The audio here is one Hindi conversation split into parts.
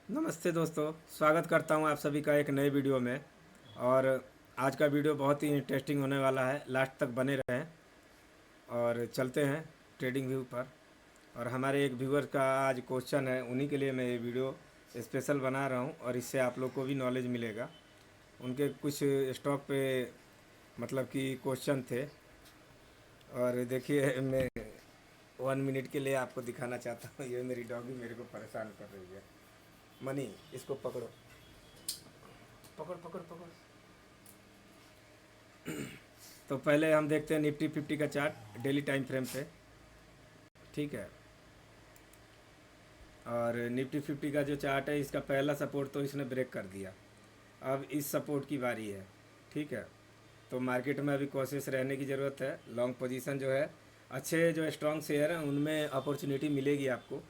नमस्ते दोस्तों, स्वागत करता हूं आप सभी का एक नए वीडियो में। और आज का वीडियो बहुत ही इंटरेस्टिंग होने वाला है, लास्ट तक बने रहें। और चलते हैं ट्रेडिंग व्यू पर। और हमारे एक व्यूअर का आज क्वेश्चन है, उन्हीं के लिए मैं ये वीडियो स्पेशल बना रहा हूं और इससे आप लोग को भी नॉलेज मिलेगा। उनके कुछ स्टॉक पे मतलब कि क्वेश्चन थे। और देखिए, मैं 1 मिनट के लिए आपको दिखाना चाहता हूँ। ये मेरी डॉगी मेरे को परेशान कर रही है। मनी, इसको पकड़ो, पकड़ पकड़ पकड़। तो पहले हम देखते हैं निफ्टी 50 का चार्ट डेली टाइम फ्रेम पे। ठीक है। और निफ्टी 50 का जो चार्ट है, इसका पहला सपोर्ट तो इसने ब्रेक कर दिया। अब इस सपोर्ट की बारी है। ठीक है। तो मार्केट में अभी कोशिश रहने की ज़रूरत है। लॉन्ग पोजीशन जो है, अच्छे जो स्ट्रॉन्ग शेयर हैं उनमें अपॉर्चुनिटी मिलेगी आपको।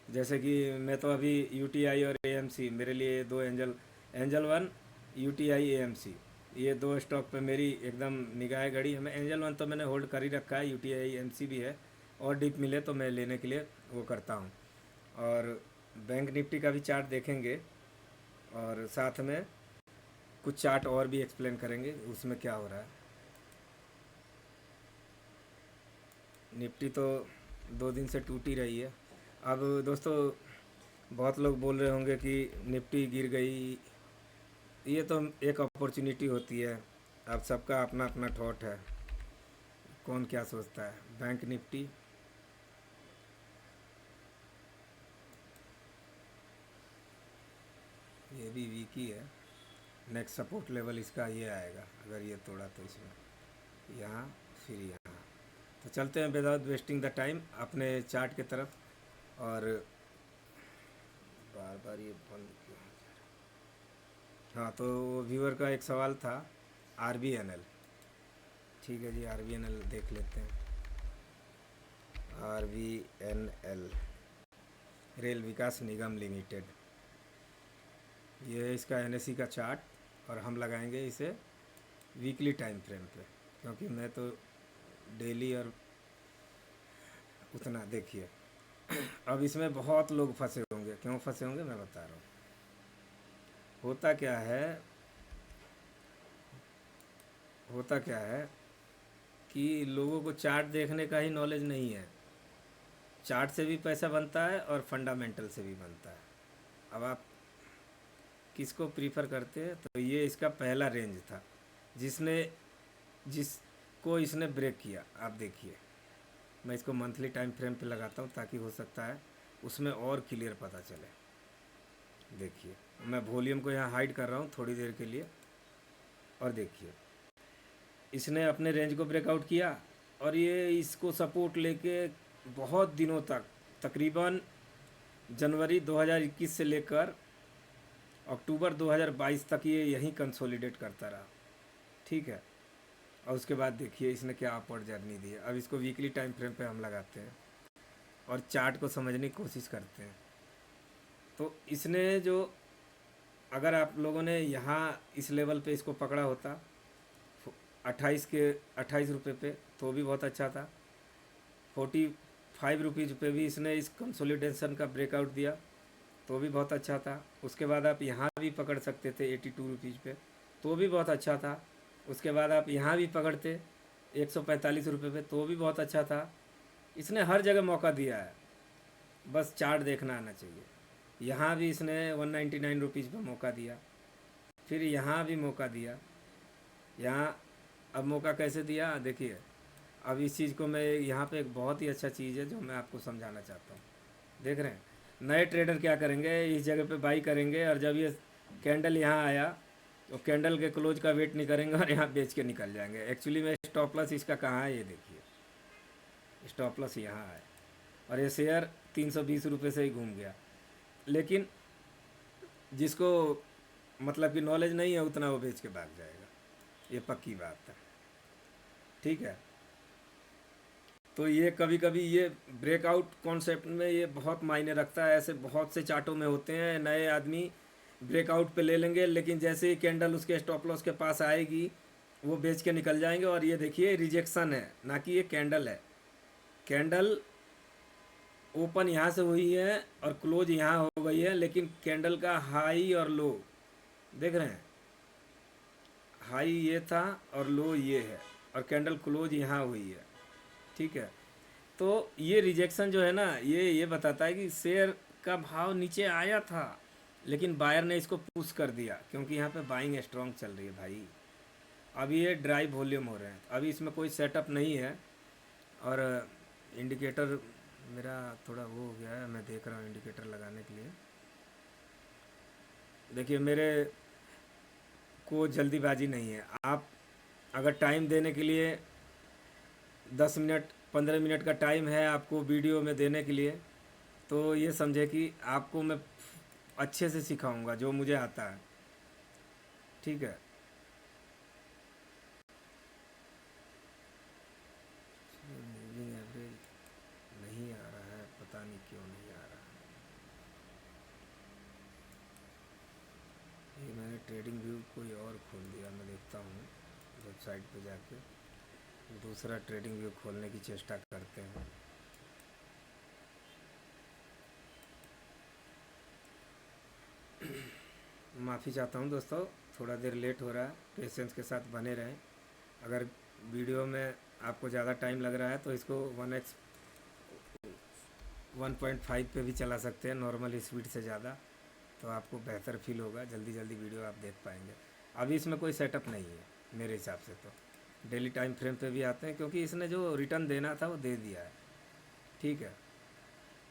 जैसे कि मैं तो अभी यूटीआई और एएमसी मेरे लिए दो angel, angel one, UTI AMC, ये दो स्टॉक पे मेरी एकदम निगाह गड़ी है। मैं एंजल वन तो मैंने होल्ड कर ही रखा है, यूटीआई एएमसी भी है। और डिप मिले तो मैं लेने के लिए वो करता हूँ। और बैंक निफ्टी का भी चार्ट देखेंगे और साथ में कुछ चार्ट और भी एक्सप्लेन करेंगे उसमें क्या हो रहा है। निफ्टी तो 2 दिन से टूटी रही है। अब दोस्तों, बहुत लोग बोल रहे होंगे कि निफ्टी गिर गई। ये तो एक अपॉर्चुनिटी होती है। अब सबका अपना अपना थॉट है, कौन क्या सोचता है। बैंक निफ्टी ये भी वीक ही है। नेक्स्ट सपोर्ट लेवल इसका ये आएगा, अगर ये तोड़ा तो इसमें यहाँ, फिर यहाँ। तो चलते हैं विदाउट वेस्टिंग द टाइम अपने चार्ट की तरफ। और बार बार ये बंद क्यों हो जा रहा है? हाँ, तो व्यूअर का एक सवाल था, आरबीएनएल। ठीक है जी, आरबीएनएल देख लेते हैं। आरबीएनएल, रेल विकास निगम लिमिटेड, ये है इसका एनएसई का चार्ट। और हम लगाएंगे इसे वीकली टाइम फ्रेम पे, क्योंकि मैं तो डेली और उतना देखिए। अब इसमें बहुत लोग फंसे होंगे, क्यों फंसे होंगे मैं बता रहा हूँ। होता क्या है, होता क्या है कि लोगों को चार्ट देखने का ही नॉलेज नहीं है। चार्ट से भी पैसा बनता है और फंडामेंटल से भी बनता है। अब आप किसको प्रीफर करते हैं? तो ये इसका पहला रेंज था जिसने जिसको इसने ब्रेक किया। आप देखिए, मैं इसको मंथली टाइम फ्रेम पे लगाता हूँ ताकि हो सकता है उसमें और क्लियर पता चले। देखिए, मैं वॉल्यूम को यहाँ हाइड कर रहा हूँ थोड़ी देर के लिए। और देखिए, इसने अपने रेंज को ब्रेकआउट किया और ये इसको सपोर्ट लेके बहुत दिनों तक, तकरीबन जनवरी 2021 से लेकर अक्टूबर 2022 तक ये यहीं कंसोलिडेट करता रहा। ठीक है। और उसके बाद देखिए इसने क्या अपवर्ड जर्नी दी है। अब इसको वीकली टाइम फ्रेम पे हम लगाते हैं और चार्ट को समझने की कोशिश करते हैं। तो इसने जो, अगर आप लोगों ने यहाँ इस लेवल पे इसको पकड़ा होता 28 रुपये पे, तो भी बहुत अच्छा था। 45 रुपीज़ पे भी इसने इस कंसोलिडेशन का ब्रेकआउट दिया, तो भी बहुत अच्छा था। उसके बाद आप यहाँ भी पकड़ सकते थे 82 रुपीज़ पे, तो भी बहुत अच्छा था। उसके बाद आप यहाँ भी पकड़ते 145 रुपये पे, तो भी बहुत अच्छा था। इसने हर जगह मौका दिया है, बस चार्ट देखना आना चाहिए। यहाँ भी इसने 199 रुपीज़ पर मौका दिया, फिर यहाँ भी मौका दिया। यहाँ अब मौका कैसे दिया देखिए। अब इस चीज़ को मैं यहाँ पे, एक बहुत ही अच्छा चीज़ है जो मैं आपको समझाना चाहता हूँ। देख रहे हैं, नए ट्रेडर क्या करेंगे, इस जगह पे बाई करेंगे और जब ये कैंडल यहाँ आया तो कैंडल के क्लोज का वेट नहीं करेंगे और यहाँ बेच के निकल जाएंगे। एक्चुअली में स्टॉप लॉस इसका कहाँ है, ये देखिए, स्टॉप लॉस यहाँ है। और ये शेयर 320 रुपये से ही घूम गया। लेकिन जिसको मतलब कि नॉलेज नहीं है उतना, वो बेच के भाग जाएगा, ये पक्की बात है। ठीक है। तो ये कभी कभी ये ब्रेकआउट कॉन्सेप्ट में ये बहुत मायने रखता है। ऐसे बहुत से चार्टों में होते हैं, नए आदमी ब्रेकआउट पे ले लेंगे, लेकिन जैसे ही कैंडल उसके स्टॉप लॉस के पास आएगी वो बेच के निकल जाएंगे। और ये देखिए, रिजेक्शन है, ना कि ये कैंडल है। कैंडल ओपन यहाँ से हुई है और क्लोज यहाँ हो गई है, लेकिन कैंडल का हाई और लो देख रहे हैं, हाई ये था और लो ये है, और कैंडल क्लोज यहाँ हुई है। ठीक है, तो ये रिजेक्शन जो है ना, ये बताता है कि शेयर का भाव नीचे आया था, लेकिन बायर ने इसको पुश कर दिया, क्योंकि यहाँ पे बाइंग स्ट्रांग चल रही है भाई। अभी ये ड्राई वॉल्यूम हो रहे हैं, अभी इसमें कोई सेटअप नहीं है। और इंडिकेटर मेरा थोड़ा वो हो गया है, मैं देख रहा हूँ इंडिकेटर लगाने के लिए। देखिए मेरे को जल्दीबाजी नहीं है, आप अगर टाइम देने के लिए 10 मिनट 15 मिनट का टाइम है आपको वीडियो में देने के लिए, तो ये समझे कि आपको मैं अच्छे से सिखाऊंगा जो मुझे आता है। ठीक है, मूविंग एवरेज नहीं आ रहा है, पता नहीं क्यों नहीं आ रहा है। ये मैंने ट्रेडिंग व्यू कोई और खोल दिया, मैं देखता हूँ वेबसाइट पे जाके दूसरा ट्रेडिंग व्यू खोलने की चेष्टा करते हैं। माफ़ी चाहता हूँ दोस्तों, थोड़ा देर लेट हो रहा है, पेशेंस के साथ बने रहें। अगर वीडियो में आपको ज़्यादा टाइम लग रहा है तो इसको 1x 1.5 पे भी चला सकते हैं, नॉर्मल स्पीड से ज़्यादा, तो आपको बेहतर फील होगा, जल्दी जल्दी वीडियो आप देख पाएंगे। अभी इसमें कोई सेटअप नहीं है मेरे हिसाब से, तो डेली टाइम फ्रेम पे भी आते हैं, क्योंकि इसने जो रिटर्न देना था वो दे दिया है। ठीक है,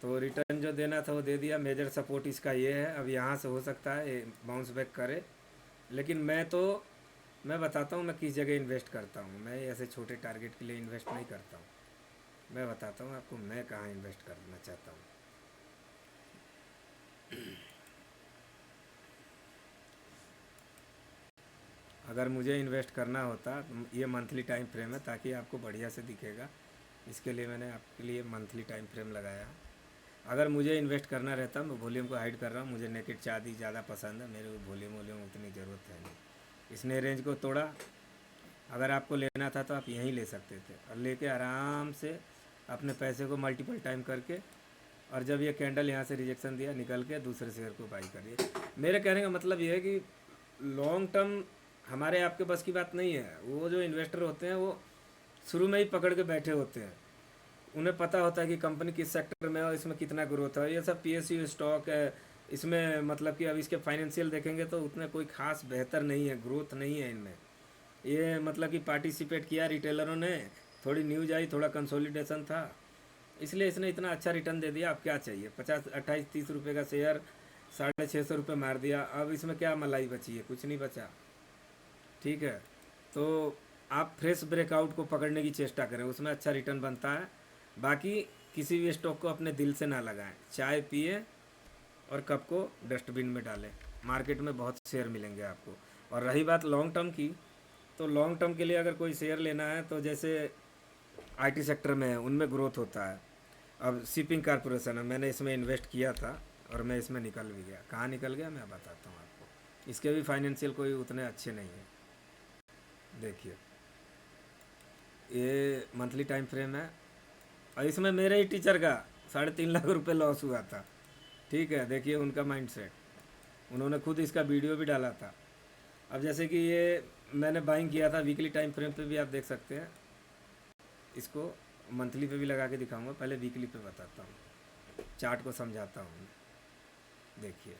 तो रिटर्न जो देना था वो दे दिया। मेजर सपोर्ट इसका ये है, अब यहाँ से हो सकता है बाउंस बैक करे, लेकिन मैं बताता हूँ मैं किस जगह इन्वेस्ट करता हूँ। मैं ऐसे छोटे टारगेट के लिए इन्वेस्ट नहीं करता हूँ, मैं बताता हूँ आपको मैं कहाँ इन्वेस्ट करना चाहता हूँ। अगर मुझे इन्वेस्ट करना होता, ये मंथली टाइम फ्रेम है ताकि आपको बढ़िया से दिखेगा, इसके लिए मैंने आपके लिए मंथली टाइम फ्रेम लगाया। अगर मुझे इन्वेस्ट करना रहता, मैं वॉल्यूम को हाइड कर रहा हूँ, मुझे नेकेड चार्दी ज़्यादा पसंद है, मेरे को वॉल्यूम उतनी ज़रूरत है नहीं। इसने रेंज को तोड़ा, अगर आपको लेना था तो आप यहीं ले सकते थे, और लेके आराम से अपने पैसे को मल्टीपल टाइम करके, और जब ये कैंडल यहाँ से रिजेक्शन दिया, निकल के दूसरे शेयर को बाई करिए। मेरे कहने का मतलब ये है कि लॉन्ग टर्म हमारे आपके बस की बात नहीं है। वो जो इन्वेस्टर होते हैं वो शुरू में ही पकड़ के बैठे होते हैं, उन्हें पता होता है कि कंपनी किस सेक्टर में है और इसमें कितना ग्रोथ है। ये सब पीएसयू स्टॉक है, इसमें मतलब कि अब इसके फाइनेंशियल देखेंगे तो उतना कोई खास बेहतर नहीं है, ग्रोथ नहीं है इनमें। ये मतलब कि पार्टिसिपेट किया रिटेलरों ने, थोड़ी न्यूज आई, थोड़ा कंसोलिडेशन था, इसलिए इसने इतना अच्छा रिटर्न दे दिया। अब क्या चाहिए, 50 28 30 रुपये का शेयर 650 रुपये मार दिया, अब इसमें क्या मलाई बची है, कुछ नहीं बचा। ठीक है, तो आप फ्रेश ब्रेकआउट को पकड़ने की चेष्टा करें, उसमें अच्छा रिटर्न बनता है। बाकी किसी भी स्टॉक को अपने दिल से ना लगाएं, चाय पिए और कप को डस्टबिन में डालें। मार्केट में बहुत शेयर मिलेंगे आपको। और रही बात लॉन्ग टर्म की, तो लॉन्ग टर्म के लिए अगर कोई शेयर लेना है तो जैसे आईटी सेक्टर में है, उनमें ग्रोथ होता है। अब शिपिंग कॉरपोरेशन है, मैंने इसमें इन्वेस्ट किया था और मैं इसमें निकल भी गया। कहाँ निकल गया मैं बताता हूँ आपको, इसके भी फाइनेंशियल कोई उतने अच्छे नहीं हैं। देखिए ये मंथली टाइम फ्रेम है, और इसमें मेरे ही टीचर का 3.5 लाख रुपए लॉस हुआ था। ठीक है, देखिए उनका माइंडसेट, उन्होंने खुद इसका वीडियो भी डाला था। अब जैसे कि ये मैंने बाइंग किया था वीकली टाइम फ्रेम पे भी आप देख सकते हैं, इसको मंथली पे भी लगा के दिखाऊंगा, पहले वीकली पे बताता हूँ, चार्ट को समझाता हूँ। देखिए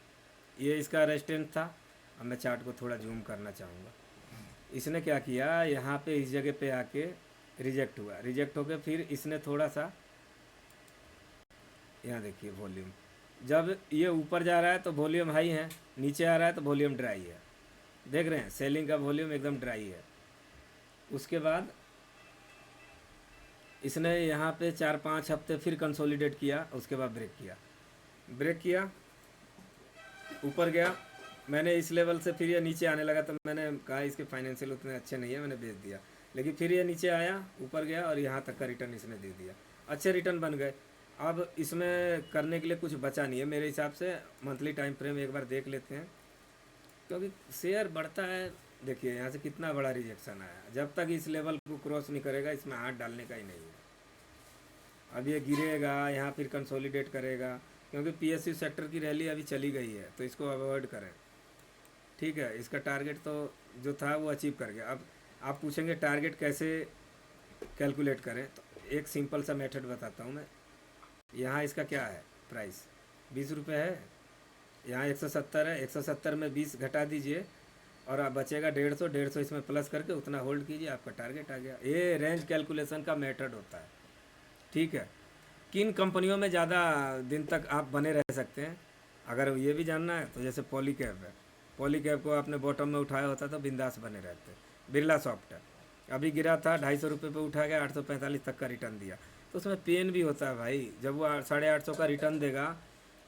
ये इसका रेजिस्टेंस था, अब मैं चार्ट को थोड़ा जूम करना चाहूँगा। इसने क्या किया, यहाँ पे इस जगह पे आके रिजेक्ट हुआ, रिजेक्ट होकर फिर इसने थोड़ा सा, यहाँ देखिए वॉल्यूम, जब ये ऊपर जा रहा है तो वॉल्यूम हाई है, नीचे आ रहा है तो वॉल्यूम ड्राई है। देख रहे हैं सेलिंग का वॉल्यूम एकदम ड्राई है। उसके बाद इसने यहाँ पे 4 5 हफ्ते फिर कंसोलिडेट किया, उसके बाद ब्रेक किया, ऊपर गया। मैंने इस लेवल से फिर ये नीचे आने लगा, तो मैंने कहा इसके फाइनेंशियल उतने अच्छे नहीं है, मैंने बेच दिया। लेकिन फिर ये नीचे आया, ऊपर गया, और यहाँ तक का रिटर्न इसने दे दिया, अच्छे रिटर्न बन गए। अब इसमें करने के लिए कुछ बचा नहीं है मेरे हिसाब से। मंथली टाइम फ्रेम एक बार देख लेते हैं, क्योंकि शेयर बढ़ता है। देखिए यहाँ से कितना बड़ा रिजेक्शन आया, जब तक इस लेवल को क्रॉस नहीं करेगा इसमें हाथ डालने का ही नहीं है। अब ये गिरेगा यहाँ, फिर कंसोलिडेट करेगा, क्योंकि पीएसयू सेक्टर की रैली अभी चली गई है, तो इसको अवॉइड करें। ठीक है, इसका टारगेट तो जो था वो अचीव कर गया। अब आप पूछेंगे टारगेट कैसे कैलकुलेट करें, तो एक सिंपल सा मेथड बताता हूँ मैं। यहाँ इसका क्या है प्राइस, 20 रुपये है, यहाँ 170 है, 170 में 20 घटा दीजिए और आप बचेगा 150, 150 इसमें प्लस करके उतना होल्ड कीजिए, आपका टारगेट आ गया। ये रेंज कैलकुलेशन का मेथड होता है। ठीक है, किन कंपनियों में ज़्यादा दिन तक आप बने रह सकते हैं, अगर ये भी जानना है तो जैसे पॉलीकैब है, पॉलीकैब को आपने बॉटम में उठाया होता तो बिंदास बने रहते। बिरला सॉफ्ट है, अभी गिरा था 250 रुपये पे उठा गया, 845 तक का रिटर्न दिया, तो उसमें पेन भी होता है भाई। जब वो 850 का रिटर्न देगा,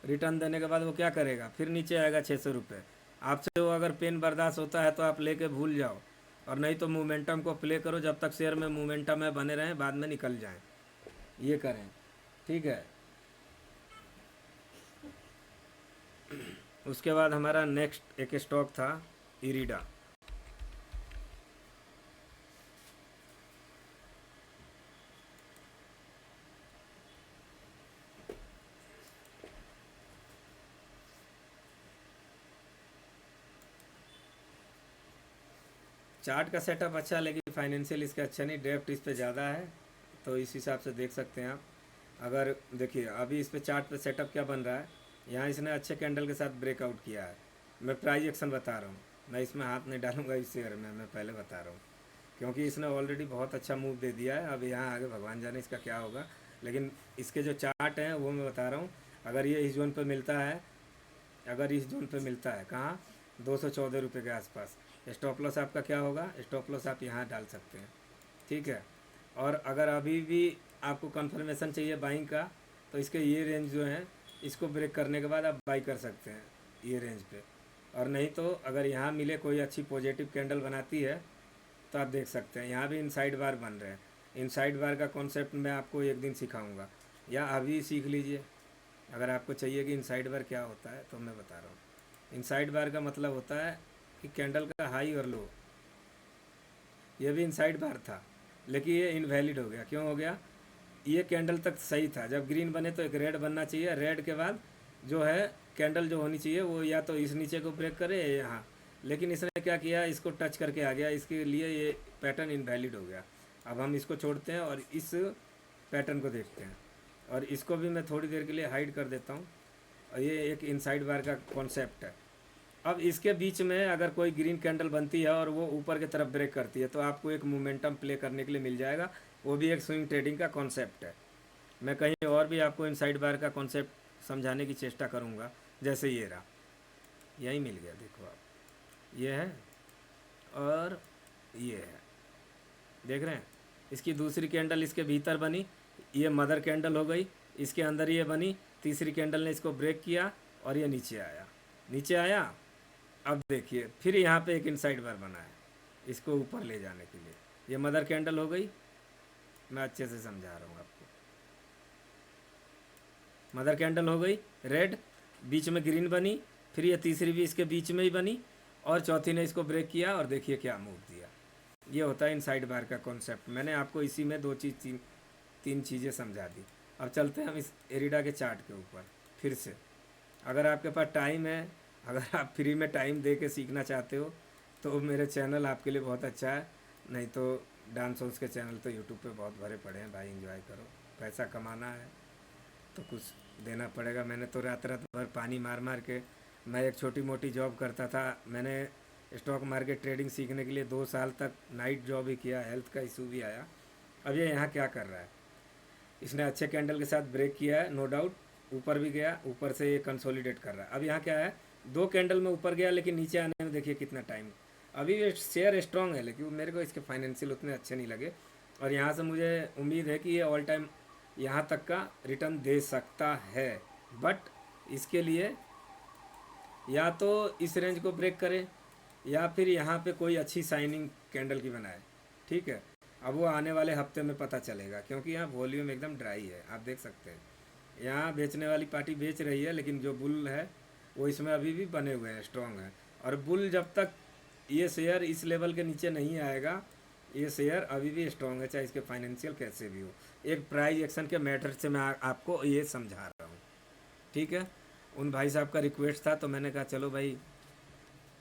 रिटर्न देने के बाद वो क्या करेगा, फिर नीचे आएगा 600 रुपये। आपसे वो अगर पेन बर्दाश्त होता है तो आप लेके भूल जाओ, और नहीं तो मोमेंटम को प्ले करो, जब तक शेयर में मोमेंटम में बने रहें, बाद में निकल जाएं, ये करें। ठीक है, उसके बाद हमारा नेक्स्ट एक स्टॉक था इरिडा। चार्ट का सेटअप अच्छा है, लेकिन फाइनेंशियल इसका अच्छा नहीं, डेप्ट इस पे ज़्यादा है, तो इस हिसाब से देख सकते हैं आप। अगर देखिए अभी इस पे चार्ट पे सेटअप क्या बन रहा है, यहाँ इसने अच्छे कैंडल के साथ ब्रेकआउट किया है। मैं प्राइस एक्शन बता रहा हूँ, मैं इसमें हाथ नहीं डालूंगा इस शेयर में, मैं पहले बता रहा हूँ, क्योंकि इसने ऑलरेडी बहुत अच्छा मूव दे दिया है। अब यहाँ आगे भगवान जाने इसका क्या होगा, लेकिन इसके जो चार्ट हैं वो मैं बता रहा हूँ। अगर ये इस जोन पर मिलता है, अगर इस जोन पे मिलता है कहाँ, 214 रुपये के आसपास, स्टॉप लॉस आपका क्या होगा, स्टॉप लॉस आप यहाँ डाल सकते हैं। ठीक है, और अगर अभी भी आपको कंफर्मेशन चाहिए बाइंग का, तो इसके ये रेंज जो है, इसको ब्रेक करने के बाद आप बाई कर सकते हैं ये रेंज पे। और नहीं तो अगर यहाँ मिले कोई अच्छी पॉजिटिव कैंडल बनाती है तो आप देख सकते हैं, यहाँ भी इनसाइड बार बन रहे हैं। इनसाइड बार का कॉन्सेप्ट मैं आपको एक दिन सिखाऊंगा, या अभी सीख लीजिए। अगर आपको चाहिए कि इनसाइड बार क्या होता है तो मैं बता रहा हूँ। इनसाइड बार का मतलब होता है कि कैंडल का हाई और लो, ये भी इनसाइड बार था, लेकिन ये इनवैलिड हो गया। क्यों हो गया, ये कैंडल तक सही था, जब ग्रीन बने तो एक रेड बनना चाहिए, रेड के बाद जो है कैंडल जो होनी चाहिए वो या तो इस नीचे को ब्रेक करे या यहाँ, लेकिन इसने क्या किया, इसको टच करके आ गया, इसके लिए ये पैटर्न इनवैलिड हो गया। अब हम इसको छोड़ते हैं और इस पैटर्न को देखते हैं, और इसको भी मैं थोड़ी देर के लिए हाइड कर देता हूँ। और ये एक इनसाइड बार का कॉन्सेप्ट है। अब इसके बीच में अगर कोई ग्रीन कैंडल बनती है और वो ऊपर की तरफ ब्रेक करती है, तो आपको एक मोमेंटम प्ले करने के लिए मिल जाएगा, वो भी एक स्विंग ट्रेडिंग का कॉन्सेप्ट है। मैं कहीं और भी आपको इनसाइड बार का कॉन्सेप्ट समझाने की चेष्टा करूँगा। जैसे ये रहा, यही मिल गया, देखो आप, ये है और ये है, देख रहे हैं। इसकी दूसरी कैंडल इसके भीतर बनी, ये मदर कैंडल हो गई, इसके अंदर ये बनी, तीसरी कैंडल ने इसको ब्रेक किया और ये नीचे आया, नीचे आया। अब देखिए फिर यहाँ पे एक इनसाइड बार बना है इसको ऊपर ले जाने के लिए, ये मदर कैंडल हो गई। मैं अच्छे से समझा रहा हूँ आपको, मदर कैंडल हो गई रेड, बीच में ग्रीन बनी, फिर ये तीसरी भी इसके बीच में ही बनी, और चौथी ने इसको ब्रेक किया और देखिए क्या मूव दिया। ये होता है इनसाइड बार का कॉन्सेप्ट। मैंने आपको इसी में तीन चीज़ें समझा दी। अब चलते हैं हम इस एरिडा के चार्ट के ऊपर फिर से। अगर आपके पास टाइम है, अगर आप फ्री में टाइम दे के सीखना चाहते हो तो मेरे चैनल आपके लिए बहुत अच्छा है, नहीं तो डांस हाउस के चैनल तो यूट्यूब पे बहुत भरे पड़े हैं भाई। एंजॉय करो, पैसा कमाना है तो कुछ देना पड़ेगा। मैंने तो रात रात भर पानी मार मार के, मैं एक छोटी मोटी जॉब करता था, मैंने स्टॉक मार्केट ट्रेडिंग सीखने के लिए 2 साल तक नाइट जॉब ही किया, हेल्थ का इशू भी आया। अब ये यहाँ क्या कर रहा है, इसने अच्छे कैंडल के साथ ब्रेक किया है, नो डाउट, ऊपर भी गया, ऊपर से ये कंसोलिडेट कर रहा है। अब यहाँ क्या है, 2 कैंडल में ऊपर गया, लेकिन नीचे आने में देखिए कितना टाइम। अभी ये शेयर स्ट्रांग है, लेकिन मेरे को इसके फाइनेंशियल उतने अच्छे नहीं लगे, और यहाँ से मुझे उम्मीद है कि ये ऑल टाइम यहाँ तक का रिटर्न दे सकता है, बट इसके लिए या तो इस रेंज को ब्रेक करे या फिर यहाँ पे कोई अच्छी साइनिंग कैंडल की बनाए। ठीक है, अब वो आने वाले हफ्ते में पता चलेगा, क्योंकि यहाँ वॉल्यूम एकदम ड्राई है, आप देख सकते हैं। यहाँ बेचने वाली पार्टी बेच रही है, लेकिन जो बुल है वो इसमें अभी भी बने हुए हैं, स्ट्रॉन्ग है। और बुल जब तक ये शेयर इस लेवल के नीचे नहीं आएगा, ये शेयर अभी भी स्ट्रांग है, चाहे इसके फाइनेंशियल कैसे भी हो। एक प्राइज एक्शन के मैटर से मैं आपको ये समझा रहा हूँ, ठीक है। उन भाई साहब का रिक्वेस्ट था तो मैंने कहा चलो भाई,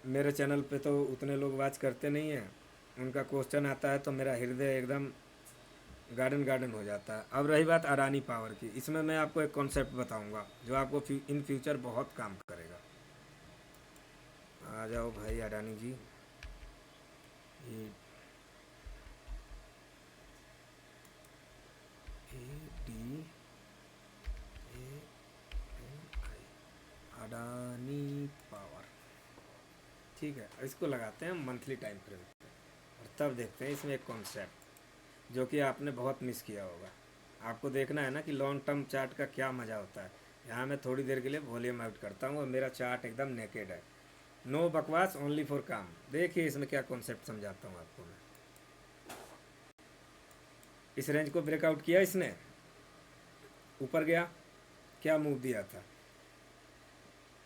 मेरे चैनल पे तो उतने लोग वाच करते नहीं हैं, उनका क्वेश्चन आता है तो मेरा हृदय एकदम गार्डन गार्डन हो जाता है। अब रही बात अडानी पावर की, इसमें मैं आपको एक कॉन्सेप्ट बताऊंगा जो आपको इन फ्यूचर बहुत काम करेगा। आ जाओ भाई अडानी जी, ये D A N I, Adani power, ठीक है। इसको लगाते हैं मंथली टाइम फ्रेम पे और तब देखते हैं इसमें एक कॉन्सेप्ट जो कि आपने बहुत मिस किया होगा। आपको देखना है ना कि लॉन्ग टर्म चार्ट का क्या मज़ा होता है। यहाँ मैं थोड़ी देर के लिए वॉल्यूम आउट करता हूँ और मेरा चार्ट एकदम नेकेड है, नो बकवास, ओनली फॉर काम। देखिए इसमें क्या कॉन्सेप्ट समझाता हूँ आपको मैं। इस रेंज को ब्रेकआउट किया इसने, ऊपर गया, क्या मूव दिया था,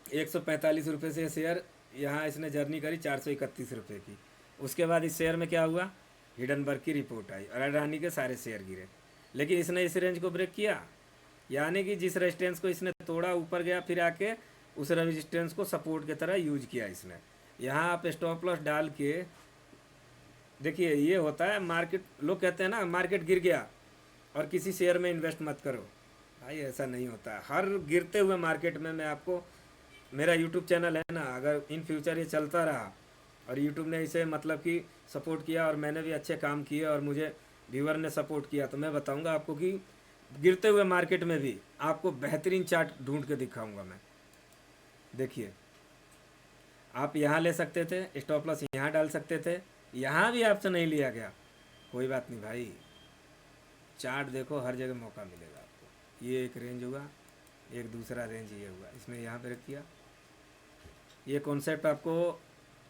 145 रुपये से शेयर यहाँ इसने जर्नी करी 431 रुपये की। उसके बाद इस शेयर में क्या हुआ, हिडनबर्ग की रिपोर्ट आई और अडानी के सारे शेयर गिरे। लेकिन इसने इस रेंज को ब्रेक किया, यानी कि जिस रेजिस्टेंस को इसने तोड़ा ऊपर गया, फिर आके उस रेजिस्टेंस को सपोर्ट की तरह यूज किया इसने। यहाँ आप स्टॉप लॉस डाल के देखिए, ये होता है मार्केट, लोग कहते हैं ना मार्केट गिर गया और किसी शेयर में इन्वेस्ट मत करो, भाई ऐसा नहीं होता। हर गिरते हुए मार्केट में मैं आपको, मेरा यूट्यूब चैनल है ना, अगर इन फ्यूचर ये चलता रहा और यूट्यूब ने इसे मतलब कि सपोर्ट किया और मैंने भी अच्छे काम किए और मुझे व्यूअर ने सपोर्ट किया, तो मैं बताऊंगा आपको कि गिरते हुए मार्केट में भी आपको बेहतरीन चार्ट ढूंढ के दिखाऊंगा मैं। देखिए आप यहाँ ले सकते थे, स्टॉप लॉस यहाँ डाल सकते थे, यहाँ भी आपसे नहीं लिया गया, कोई बात नहीं भाई, चार्ट देखो हर जगह मौका मिलेगा आपको। ये एक रेंज होगा, एक दूसरा रेंज ये हुआ, इसने यहाँ पे रख किया। ये कॉन्सेप्ट आपको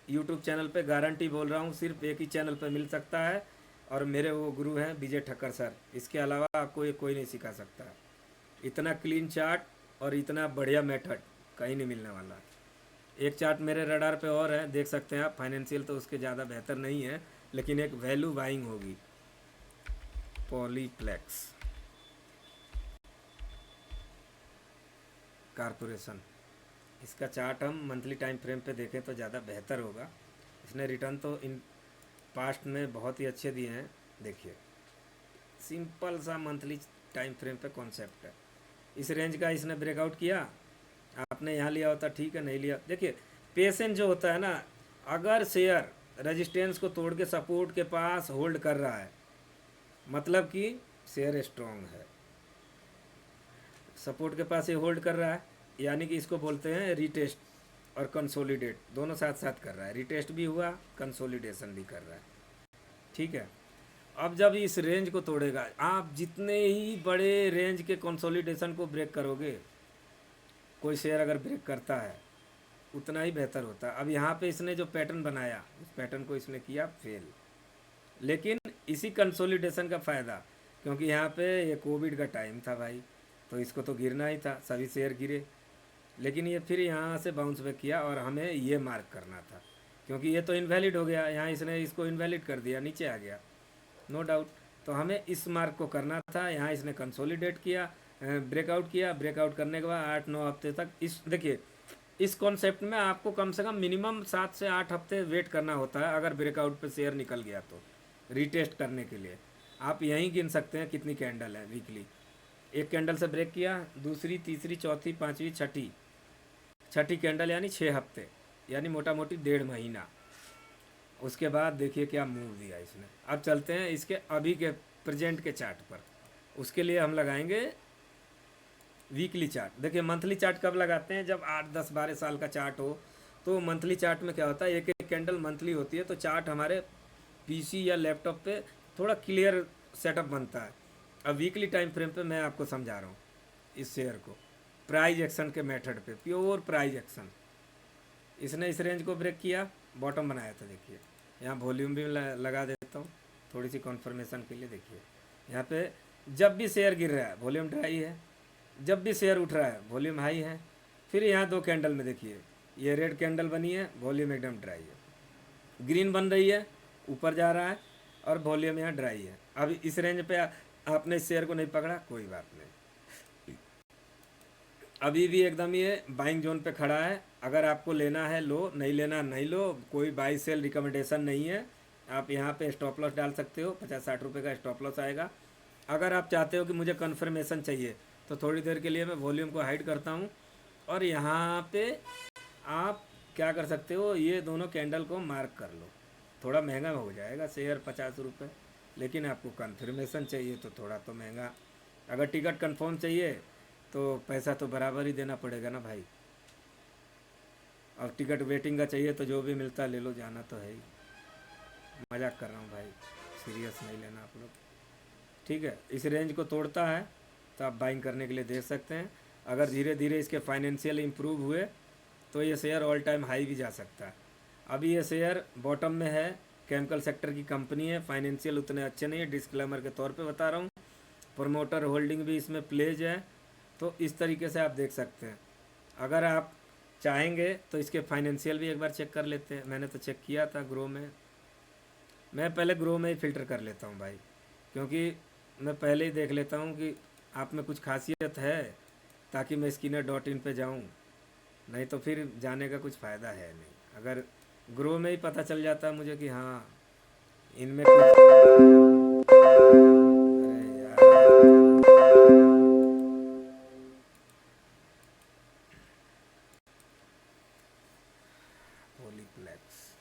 यूट्यूब चैनल पे गारंटी बोल रहा हूँ सिर्फ एक ही चैनल पे मिल सकता है और मेरे वो गुरु हैं विजय ठक्कर सर, इसके अलावा आपको ये कोई नहीं सिखा सकता। इतना क्लीन चार्ट और इतना बढ़िया मेथड कहीं नहीं मिलने वाला। एक चार्ट मेरे रडार पे और है, देख सकते हैं आप, फाइनेंशियल तो उसके ज़्यादा बेहतर नहीं है, लेकिन एक वैल्यू बाइंग होगी, पॉलीप्लेक्स कारपोरेशन। इसका चार्ट हम मंथली टाइम फ्रेम पे देखें तो ज़्यादा बेहतर होगा। इसने रिटर्न तो इन पास्ट में बहुत ही अच्छे दिए हैं। देखिए सिंपल सा मंथली टाइम फ्रेम पे कॉन्सेप्ट है। इस रेंज का इसने ब्रेकआउट किया, आपने यहाँ लिया होता ठीक है, नहीं लिया। देखिए पेशेंस जो होता है ना, अगर शेयर रेजिस्टेंस को तोड़ के सपोर्ट के पास होल्ड कर रहा है मतलब कि शेयर स्ट्रॉन्ग है। सपोर्ट के पास ये होल्ड कर रहा है यानी कि इसको बोलते हैं रीटेस्ट और कंसोलिडेट, दोनों साथ साथ कर रहा है। रीटेस्ट भी हुआ, कंसोलिडेशन भी कर रहा है, ठीक है। अब जब इस रेंज को तोड़ेगा, आप जितने ही बड़े रेंज के कंसोलिडेशन को ब्रेक करोगे, कोई शेयर अगर ब्रेक करता है उतना ही बेहतर होता है। अब यहाँ पे इसने जो पैटर्न बनाया, उस पैटर्न को इसने किया फेल, लेकिन इसी कंसोलिडेशन का फ़ायदा, क्योंकि यहाँ पे ये कोविड का टाइम था भाई, तो इसको तो गिरना ही था, सभी शेयर गिरे, लेकिन ये फिर यहाँ से बाउंस बैक किया और हमें ये मार्क करना था, क्योंकि ये तो इनवैलिड हो गया, यहाँ इसने इसको इनवैलिड कर दिया, नीचे आ गया, नो डाउट। तो हमें इस मार्क को करना था, यहाँ इसने कंसोलिडेट किया, ब्रेकआउट किया, ब्रेकआउट करने के बाद 8-9 हफ्ते तक इस, देखिए इस कॉन्सेप्ट में आपको कम से कम मिनिमम 7 से 8 हफ्ते वेट करना होता है अगर ब्रेकआउट पे शेयर निकल गया तो, रीटेस्ट करने के लिए। आप यहीं गिन सकते हैं कितनी कैंडल है वीकली। एक कैंडल से ब्रेक किया, दूसरी, तीसरी, चौथी, पाँचवीं, छठी कैंडल यानी 6 हफ्ते, यानी मोटा मोटी 1.5 महीना। उसके बाद देखिए क्या मूव दिया इसने। अब चलते हैं इसके अभी के प्रेजेंट के चार्ट पर, उसके लिए हम लगाएंगे वीकली चार्ट। देखिए मंथली चार्ट कब लगाते हैं, जब 8, 10, 12 साल का चार्ट हो, तो मंथली चार्ट में क्या होता है, एक एक कैंडल मंथली होती है, तो चार्ट हमारे पीसी या लैपटॉप पे थोड़ा क्लियर सेटअप बनता है। अब वीकली टाइम फ्रेम पे मैं आपको समझा रहा हूँ इस शेयर को, प्राइज एक्शन के मेथड पे, प्योर प्राइज एक्शन। इसने इस रेंज को ब्रेक किया, बॉटम बनाया था। देखिए यहाँ वॉल्यूम भी लगा देता हूँ थोड़ी सी कन्फर्मेशन के लिए। देखिए यहाँ पे जब भी शेयर गिर रहा है वॉल्यूम ड्राई है, जब भी शेयर उठ रहा है वॉल्यूम हाई है। फिर यहाँ 2 कैंडल में देखिए ये रेड कैंडल बनी है, वॉल्यूम एकदम ड्राई है, ग्रीन बन रही है, ऊपर जा रहा है, और वॉल्यूम यहाँ ड्राई है। अब इस रेंज पे आपने इस शेयर को नहीं पकड़ा, कोई बात नहीं, अभी भी एकदम ये बाइंग जोन पे खड़ा है। अगर आपको लेना है लो, नहीं लेना नहीं लो, कोई बाई सेल रिकमेंडेशन नहीं है। आप यहाँ पे स्टॉप लॉस डाल सकते हो, 50-60 रुपये का स्टॉप लॉस आएगा। अगर आप चाहते हो कि मुझे कन्फर्मेशन चाहिए तो थोड़ी देर के लिए मैं वॉल्यूम को हाइड करता हूँ, और यहाँ पे आप क्या कर सकते हो, ये दोनों कैंडल को मार्क कर लो। थोड़ा महंगा हो जाएगा शेयर 50 रुपये, लेकिन आपको कन्फर्मेशन चाहिए तो थोड़ा तो महंगा। अगर टिकट कंफर्म चाहिए तो पैसा तो बराबर ही देना पड़ेगा ना भाई। और टिकट वेटिंग का चाहिए तो जो भी मिलता ले लो, जाना तो है ही। मजाक कर रहा हूँ भाई, सीरियस नहीं लेना आप लोग, ठीक है। इस रेंज को तोड़ता है तो आप बाइंग करने के लिए देख सकते हैं। अगर धीरे धीरे इसके फाइनेंशियल इम्प्रूव हुए तो ये शेयर ऑल टाइम हाई भी जा सकता है। अभी ये शेयर बॉटम में है, केमिकल सेक्टर की कंपनी है, फाइनेंशियल उतने अच्छे नहीं है, डिस्क्लेमर के तौर पे बता रहा हूँ। प्रमोटर होल्डिंग भी इसमें प्लेज है, तो इस तरीके से आप देख सकते हैं। अगर आप चाहेंगे तो इसके फाइनेंशियल भी एक बार चेक कर लेते हैं। मैंने तो चेक किया था ग्रो में, मैं पहले ग्रो में ही फ़िल्टर कर लेता हूँ भाई, क्योंकि मैं पहले ही देख लेता हूँ कि आप में कुछ खासियत है, ताकि मैं Skinner.in पे जाऊँ, नहीं तो फिर जाने का कुछ फ़ायदा है नहीं। अगर ग्रो में ही पता चल जाता है मुझे कि हाँ इनमें कुछ, अरे यार, पॉलीप्लेक्स,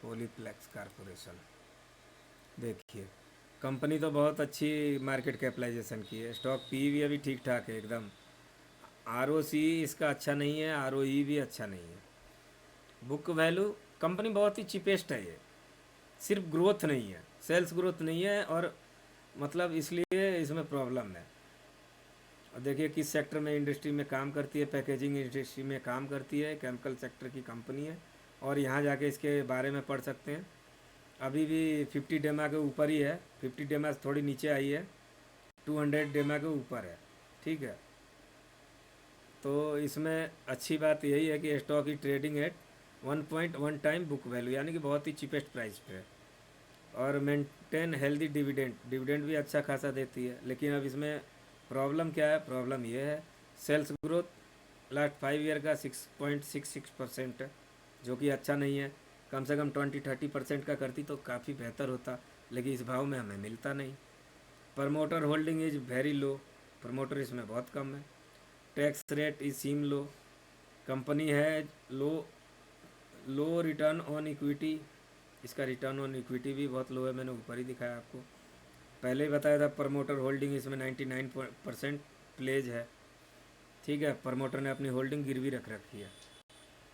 पॉलीप्लेक्स कारपोरेशन, देखिए कंपनी तो बहुत अच्छी मार्केट कैपिटलाइजेशन की है, स्टॉक पी भी अभी ठीक ठाक है एकदम, ROC इसका अच्छा नहीं है, ROE भी अच्छा नहीं है, बुक वैल्यू कंपनी बहुत ही चीपेस्ट है ये। सिर्फ ग्रोथ नहीं है, सेल्स ग्रोथ नहीं है, और मतलब इसलिए इसमें प्रॉब्लम है। और देखिए किस सेक्टर में इंडस्ट्री में काम करती है, पैकेजिंग इंडस्ट्री में काम करती है, केमिकल सेक्टर की कंपनी है। और यहाँ जाके इसके बारे में पढ़ सकते हैं। अभी भी 50 डेमा के ऊपर ही है, 50 डेमा से थोड़ी नीचे आई है, 200 डेमा के ऊपर है, ठीक है। तो इसमें अच्छी बात यही है कि स्टॉक की trading at 1.1 time book value, यानी कि बहुत ही चीपेस्ट प्राइस पे है। और मेंटेन हेल्दी डिविडेंड, डिविडेंड भी अच्छा खासा देती है। लेकिन अब इसमें प्रॉब्लम क्या है, प्रॉब्लम ये है सेल्स ग्रोथ लास्ट 5 ईयर का 6.66% है, जो कि अच्छा नहीं है। कम से कम 20-30% का करती तो काफ़ी बेहतर होता, लेकिन इस भाव में हमें मिलता नहीं। Promoter holding is very low, promoter इसमें बहुत कम है। Tax rate is seem low, company है low, low return on equity, इसका रिटर्न ऑन इक्विटी भी बहुत लो है, मैंने ऊपर ही दिखाया आपको, पहले ही बताया था। प्रमोटर होल्डिंग इसमें 99% प्लेज है, ठीक है। प्रमोटर ने अपनी होल्डिंग गिरवी रख रखी है।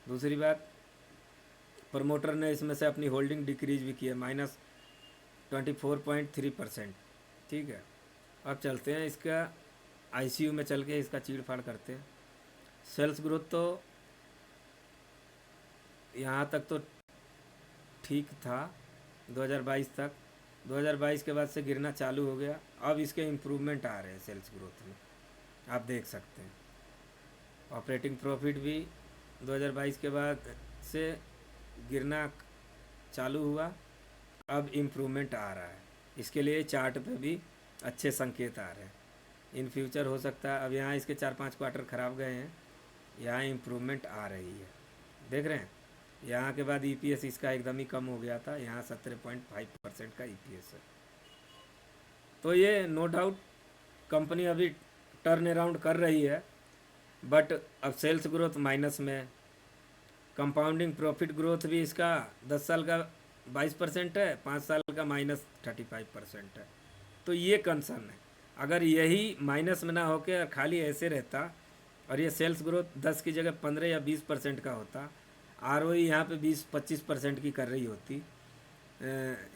दूसरी बात, प्रमोटर ने इसमें से अपनी होल्डिंग डिक्रीज भी की है, -24.3%, ठीक है। अब चलते हैं इसका ICU में चल के इसका चीड़ फाड़ करते हैं। सेल्स ग्रोथ तो यहाँ तक तो ठीक था 2022 तक, 2022 के बाद से गिरना चालू हो गया। अब इसके इम्प्रूवमेंट आ रहे हैं सेल्स ग्रोथ में, आप देख सकते हैं। ऑपरेटिंग प्रॉफिट भी 2022 के बाद से गिरना चालू हुआ, अब इम्प्रूवमेंट आ रहा है। इसके लिए चार्ट पे भी अच्छे संकेत आ रहे हैं। इन फ्यूचर हो सकता है, अब यहाँ इसके 4-5 क्वार्टर ख़राब गए हैं, यहाँ इम्प्रूवमेंट आ रही है, देख रहे हैं। यहाँ के बाद EPS इसका एकदम ही कम हो गया था, यहाँ 17.5% का EPS है। तो ये नो डाउट कंपनी अभी टर्न अराउंड कर रही है, बट अब सेल्स ग्रोथ माइनस में, कंपाउंडिंग प्रॉफिट ग्रोथ भी इसका 10 साल का 22% है, 5 साल का -35% है। तो ये कंसर्न है। अगर यही माइनस में ना होकर खाली ऐसे रहता और ये सेल्स ग्रोथ 10 की जगह 15 या 20% का होता, ROE यहाँ पे 20-25% की कर रही होती,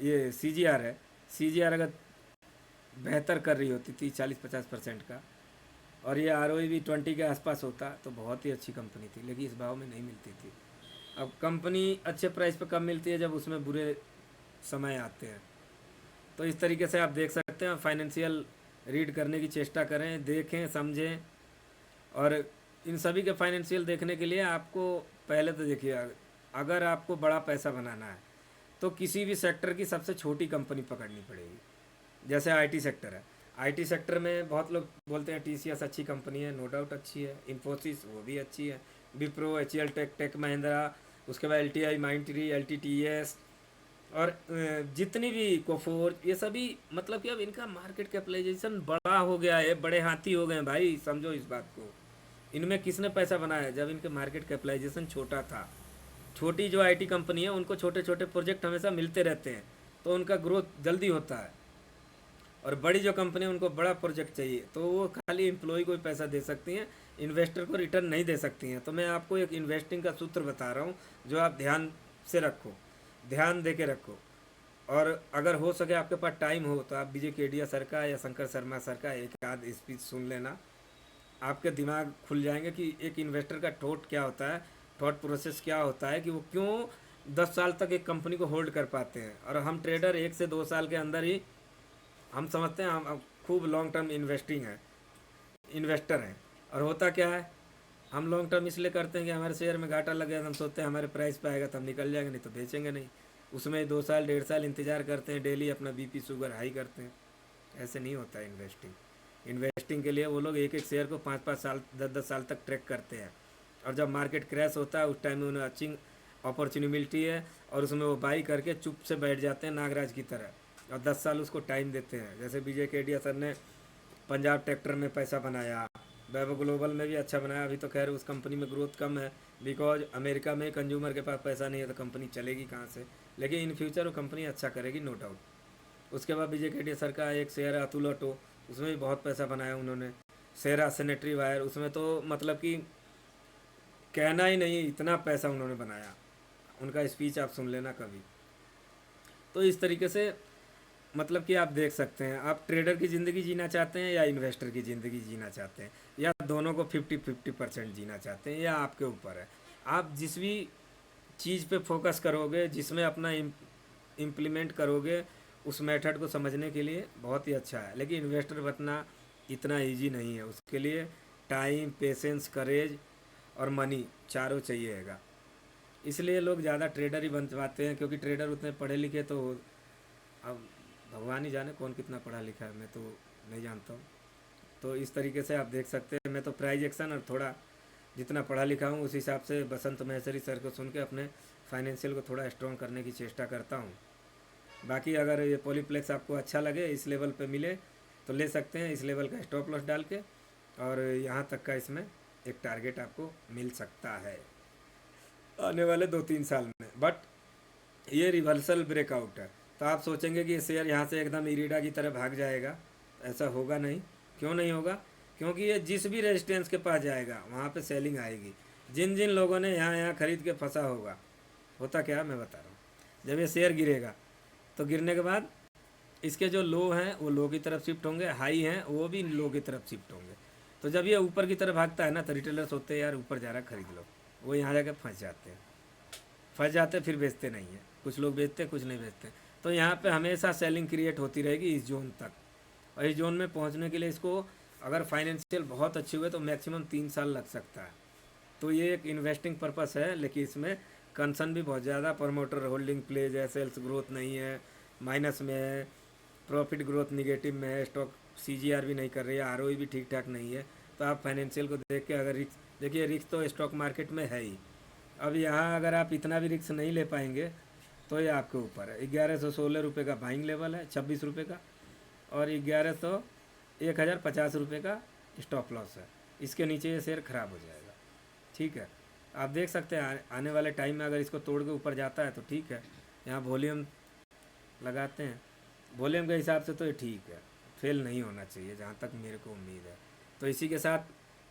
ये CGR है, CGR अगर बेहतर कर रही होती 30-40-50% का, और ये ROE भी 20 के आसपास होता, तो बहुत ही अच्छी कंपनी थी, लेकिन इस भाव में नहीं मिलती थी। अब कंपनी अच्छे प्राइस पे कब मिलती है, जब उसमें बुरे समय आते हैं। तो इस तरीके से आप देख सकते हैं, फाइनेंशियल रीड करने की चेष्टा करें, देखें समझें, और इन सभी के फाइनेंशियल देखने के लिए आपको पहले तो देखिए, अगर आपको बड़ा पैसा बनाना है तो किसी भी सेक्टर की सबसे छोटी कंपनी पकड़नी पड़ेगी। जैसे आईटी सेक्टर है, आईटी सेक्टर में बहुत लोग बोलते हैं टीसीएस अच्छी कंपनी है, नो डाउट अच्छी है, इन्फोसिस वो भी अच्छी है, Wipro, HCL tech, tech Mahindra, उसके बाद एलटीआई, माइंडट्री, एलटीटीएस, और जितनी भी कोफोर, ये सभी मतलब कि अब इनका मार्केट कैपिटलाइजेशन बड़ा हो गया है, बड़े हाथी हो गए हैं भाई, समझो इस बात को। इनमें किसने पैसा बनाया? जब इनके मार्केट कैपिटलाइजेशन छोटा था। छोटी जो आईटी कंपनी है उनको छोटे छोटे प्रोजेक्ट हमेशा मिलते रहते हैं, तो उनका ग्रोथ जल्दी होता है। और बड़ी जो कंपनी है उनको बड़ा प्रोजेक्ट चाहिए, तो वो खाली एम्प्लॉय को ही पैसा दे सकती हैं, इन्वेस्टर को रिटर्न नहीं दे सकती हैं। तो मैं आपको एक इन्वेस्टिंग का सूत्र बता रहा हूँ जो आप ध्यान से रखो, ध्यान दे के रखो। और अगर हो सके आपके पास टाइम हो तो आप विजय केडिया सर का या शंकर शर्मा सर का एक आध स्पीच सुन लेना, आपके दिमाग खुल जाएंगे कि एक इन्वेस्टर का थॉट क्या होता है, थॉट प्रोसेस क्या होता है, कि वो क्यों 10 साल तक एक कंपनी को होल्ड कर पाते हैं। और हम ट्रेडर 1 से 2 साल के अंदर ही हम समझते हैं हम खूब लॉन्ग टर्म इन्वेस्टिंग है, इन्वेस्टर हैं। और होता क्या है, हम लॉन्ग टर्म इसलिए करते हैं कि हमारे शेयर में घाटा लग गया तो हम सोचते हैं हमारे प्राइस पे आएगा तो हम निकल जाएंगे, नहीं तो बेचेंगे नहीं। उसमें 2 साल 1.5 साल इंतजार करते हैं, डेली अपना बीपी शुगर हाई करते हैं। ऐसे नहीं होता है इन्वेस्टिंग। इन्वेस्टिंग के लिए वो लोग एक एक शेयर को 5-5 साल 10-10 साल तक ट्रैक करते हैं। और जब मार्केट क्रैश होता है उस टाइम में उन्हें अच्छी अपॉर्चुनिटी मिलती है और उसमें वो बाई करके चुप से बैठ जाते हैं नागराज की तरह, और 10 साल उसको टाइम देते हैं। जैसे विजय केडिया सर ने पंजाब ट्रैक्टर में पैसा बनाया, वैभव ग्लोबल में भी अच्छा बनाया। अभी तो खैर उस कंपनी में ग्रोथ कम है, बिकॉज अमेरिका में कंज्यूमर के पास पैसा नहीं है तो कंपनी चलेगी कहाँ से, लेकिन इन फ्यूचर वो कंपनी अच्छा करेगी, नो डाउट। उसके बाद विजय केडिया सर का एक शेयर है अतुल ऑटो, उसमें भी बहुत पैसा बनाया उन्होंने। शेरा सैनिटरी वायर, उसमें तो मतलब कि कहना ही नहीं, इतना पैसा उन्होंने बनाया। उनका स्पीच आप सुन लेना कभी। तो इस तरीके से मतलब कि आप देख सकते हैं, आप ट्रेडर की ज़िंदगी जीना चाहते हैं या इन्वेस्टर की ज़िंदगी जीना चाहते हैं, या दोनों को 50-50% जीना चाहते हैं, या आपके ऊपर है। आप जिस भी चीज़ पे फोकस करोगे, जिसमें अपना इम्प्लीमेंट करोगे, उस मेथड को समझने के लिए बहुत ही अच्छा है। लेकिन इन्वेस्टर बनना इतना इजी नहीं है, उसके लिए टाइम, पेशेंस, करेज और मनी चारों चाहिएगा। इसलिए लोग ज़्यादा ट्रेडर ही बन पाते हैं, क्योंकि ट्रेडर उतने पढ़े लिखे तो अब भगवान ही जाने कौन कितना पढ़ा लिखा है, मैं तो नहीं जानता हूँ। तो इस तरीके से आप देख सकते हैं, मैं तो प्राइज एक्शन और थोड़ा जितना पढ़ा लिखा हूँ उस हिसाब से बसंत महेश्वरी सर को सुन के अपने फाइनेंशियल को थोड़ा स्ट्रॉन्ग करने की चेष्टा करता हूँ। बाकी अगर ये पॉलीप्लेक्स आपको अच्छा लगे, इस लेवल पे मिले तो ले सकते हैं, इस लेवल का स्टॉप लॉस डाल के, और यहाँ तक का इसमें एक टारगेट आपको मिल सकता है आने वाले 2-3 साल में। बट ये रिवर्सल ब्रेकआउट है, तो आप सोचेंगे कि ये शेयर यहाँ से एकदम इरीडा की तरह भाग जाएगा, ऐसा होगा नहीं। क्यों नहीं होगा? क्योंकि ये जिस भी रेजिस्टेंस के पास जाएगा वहाँ पे सेलिंग आएगी। जिन जिन लोगों ने यहाँ यहाँ खरीद के फंसा होगा, होता क्या है मैं बता रहा हूँ, जब ये शेयर गिरेगा तो गिरने के बाद इसके जो लो हैं वो लो की तरफ शिफ्ट होंगे, हाई हैं वो भी लो की तरफ शिफ्ट होंगे। तो जब ये ऊपर की तरफ भागता है ना, तो रिटेलर्स होते हैं यार ऊपर जा रहा खरीद लो, वो यहाँ जाकर फंस जाते हैं, फिर बेचते नहीं हैं। कुछ लोग बेचते, कुछ नहीं बेचते। तो यहाँ पे हमेशा सेलिंग क्रिएट होती रहेगी इस जोन तक, और इस जोन में पहुँचने के लिए इसको अगर फाइनेंशियल बहुत अच्छे हुए तो मैक्सिमम 3 साल लग सकता है। तो ये एक इन्वेस्टिंग पर्पस है, लेकिन इसमें कंसर्न भी बहुत ज़्यादा, प्रमोटर होल्डिंग प्लेज है, सेल्स ग्रोथ नहीं है, माइनस में है, प्रॉफिट ग्रोथ निगेटिव में है, स्टॉक सीजीआर भी नहीं कर रही है, आरओई भी ठीक ठाक नहीं है। तो आप फाइनेंशियल को देख के अगर रिस्क, देखिए रिस्क तो स्टॉक मार्केट में है ही। अब यहाँ अगर आप इतना भी रिस्क नहीं ले पाएंगे तो ये आपके ऊपर है। 1116 रुपये का बाइंग लेवल है, 26 रुपये का, और 1050 रुपये का स्टॉप लॉस है। इसके नीचे ये शेयर ख़राब हो जाएगा। ठीक है, आप देख सकते हैं आने वाले टाइम में अगर इसको तोड़ के ऊपर जाता है तो ठीक है। यहाँ वॉल्यूम लगाते हैं, वॉल्यूम के हिसाब से तो ये ठीक है, फेल नहीं होना चाहिए जहाँ तक मेरे को उम्मीद है। तो इसी के साथ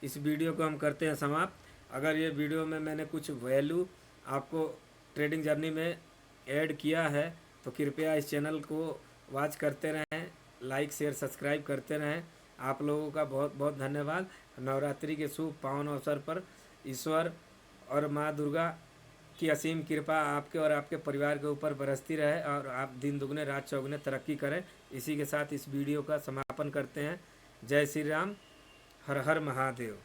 इस वीडियो को हम करते हैं समाप्त। अगर ये वीडियो में मैंने कुछ वैल्यू आपको ट्रेडिंग जर्नी में ऐड किया है तो कृपया इस चैनल को वॉच करते रहें, लाइक शेयर सब्सक्राइब करते रहें। आप लोगों का बहुत बहुत धन्यवाद। नवरात्रि के शुभ पावन अवसर पर ईश्वर और माँ दुर्गा की असीम कृपा आपके और आपके परिवार के ऊपर बरसती रहे और आप दिन दुगने रात चौगुने तरक्की करें। इसी के साथ इस वीडियो का समापन करते हैं। जय श्री राम, हर हर महादेव।